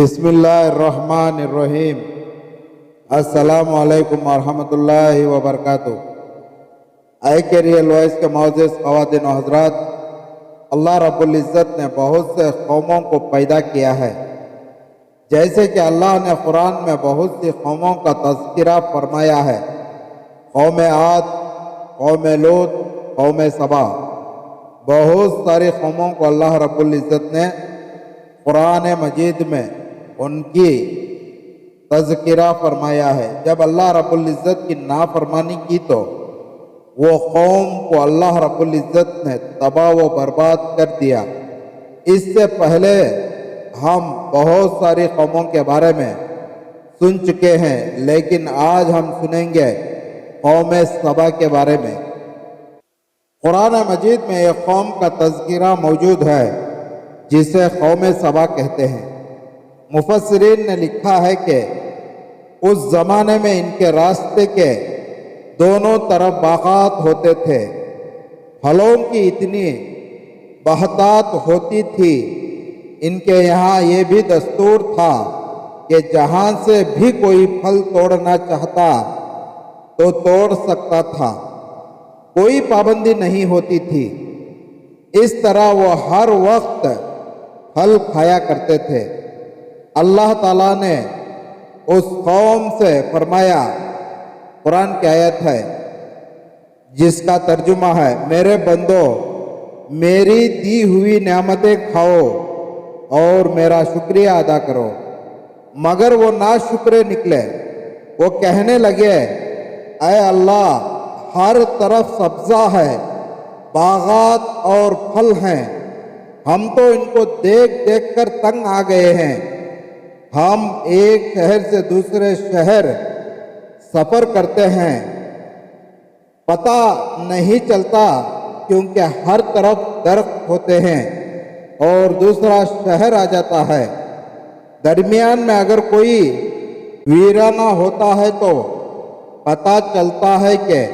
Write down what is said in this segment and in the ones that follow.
بسم اللہ الرحمن الرحیم۔ السلام علیکم ورحمۃ اللہ وبرکاتہ۔ اے کے ریئل وائس کے معزز خواتین و حضرات، اللہ رب العزت نے بہت سے قوموں کو پیدا کیا ہے، جیسے کہ اللہ نے قرآن میں بہت سی قوموں کا تذکرہ فرمایا ہے۔ قوم عاد، قوم لوط، قوم سبا، بہت ساری قوموں کو اللہ رب العزت نے قرآن مجید میں ان کی تذکرہ فرمایا ہے۔ جب اللہ رب العزت کی نافرمانی کی تو وہ قوم کو اللہ رب العزت نے تباہ و برباد کر دیا۔ اس سے پہلے ہم بہت ساری قوموں کے بارے میں سن چکے ہیں، لیکن آج ہم سنیں گے قوم سبا کے بارے میں۔ قرآن مجید میں ایک قوم کا تذکرہ موجود ہے جسے قوم سبا کہتے ہیں۔ مفسرین نے لکھا ہے کہ اس زمانے میں ان کے راستے کے دونوں طرف باغات ہوتے تھے، پھلوں کی اتنی بہتات ہوتی تھی۔ ان کے یہاں یہ بھی دستور تھا کہ جہاں سے بھی کوئی پھل توڑنا چاہتا تو توڑ سکتا تھا، کوئی پابندی نہیں ہوتی تھی۔ اس طرح وہ ہر وقت پھل کھایا کرتے تھے۔ اللہ تعالیٰ نے اس قوم سے فرمایا، قرآن کی آیت ہے جس کا ترجمہ ہے، میرے بندو میری دی ہوئی نعمتیں کھاؤ اور میرا شکریہ ادا کرو۔ مگر وہ ناشکرے نکلے۔ وہ کہنے لگے، اے اللہ، ہر طرف سبزہ ہے، باغات اور پھل ہیں، ہم تو ان کو دیکھ دیکھ کر تنگ آ گئے ہیں۔ ہم ایک شہر سے دوسرے شہر سفر کرتے ہیں، پتہ نہیں چلتا کیونکہ ہر طرف درخت ہوتے ہیں اور دوسرا شہر آ جاتا ہے۔ درمیان میں اگر کوئی ویرانہ ہوتا ہے تو پتہ چلتا ہے کہ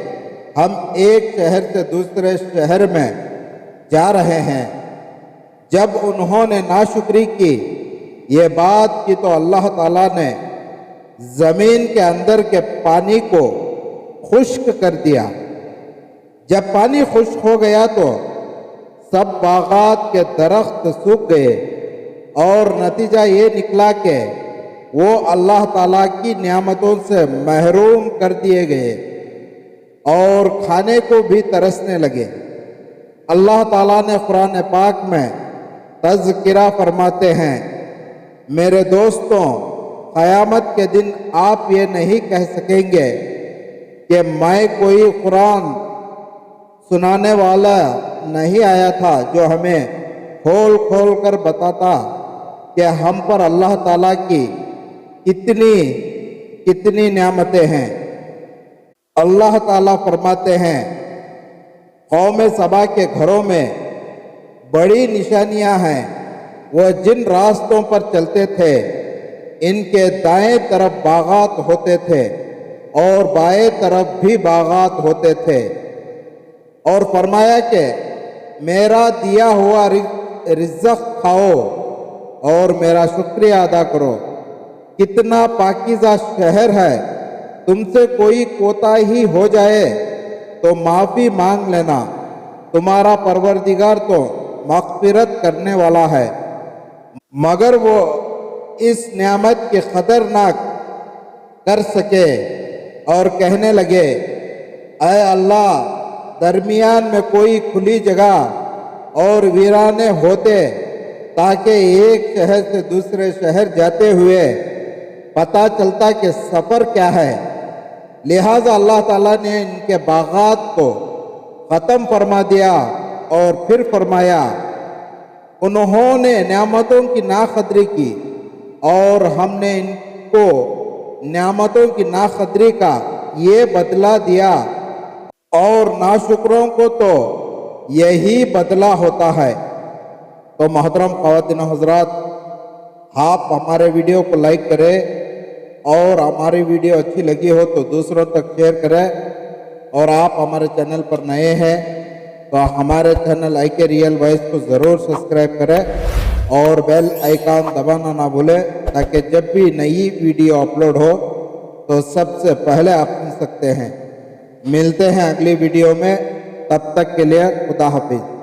ہم ایک شہر سے دوسرے شہر میں جا رہے ہیں۔ جب انہوں نے ناشکری کی، یہ بات کی، تو اللہ تعالیٰ نے زمین کے اندر کے پانی کو خشک کر دیا۔ جب پانی خشک ہو گیا تو سب باغات کے درخت سوکھ گئے اور نتیجہ یہ نکلا کہ وہ اللہ تعالیٰ کی نعمتوں سے محروم کر دیے گئے اور کھانے کو بھی ترسنے لگے۔ اللہ تعالیٰ نے قرآن پاک میں تذکرہ فرماتے ہیں، میرے دوستوں، قیامت کے دن آپ یہ نہیں کہہ سکیں گے کہ میں کوئی قرآن سنانے والا نہیں آیا تھا جو ہمیں کھول کھول کر بتاتا کہ ہم پر اللہ تعالیٰ کی کتنی نعمتیں ہیں۔ اللہ تعالیٰ فرماتے ہیں، قوم سبا کے گھروں میں بڑی نشانیاں ہیں۔ وہ جن راستوں پر چلتے تھے ان کے دائیں طرف باغات ہوتے تھے اور بائیں طرف بھی باغات ہوتے تھے، اور فرمایا کہ میرا دیا ہوا رزق کھاؤ اور میرا شکریہ ادا کرو۔ کتنا پاکیزہ شہر ہے، تم سے کوئی کوتاہی ہو جائے تو معافی مانگ لینا، تمہارا پروردگار تو مغفرت کرنے والا ہے۔ مگر وہ اس نعمت کی قدر نہ کر سکے اور کہنے لگے، اے اللہ، درمیان میں کوئی کھلی جگہ اور ویرانے ہوتے تاکہ ایک شہر سے دوسرے شہر جاتے ہوئے پتہ چلتا کہ سفر کیا ہے۔ لہٰذا اللہ تعالیٰ نے ان کے باغات کو ختم فرما دیا اور پھر فرمایا، انہوں نے نعمتوں کی ناقدری کی اور ہم نے ان کو نعمتوں کی ناقدری کا یہ بدلہ دیا، اور ناشکروں کو تو یہی بدلہ ہوتا ہے۔ تو محترم خواتین و حضرات، آپ ہمارے ویڈیو کو لائک کریں اور ہماری ویڈیو اچھی لگی ہو تو دوسروں تک شیئر کریں، اور آپ ہمارے چینل پر نئے ہیں تو ہمارے چینل آئی کے ریئل وائس کو ضرور سبسکرائب کریں اور بیل آئیکن دبانا نہ بھولیں تاکہ جب بھی نئی ویڈیو اپلوڈ ہو تو سب سے پہلے آپ سن سکتے ہیں۔ ملتے ہیں اگلی ویڈیو میں، تب تک کے لیے خدا حافظ۔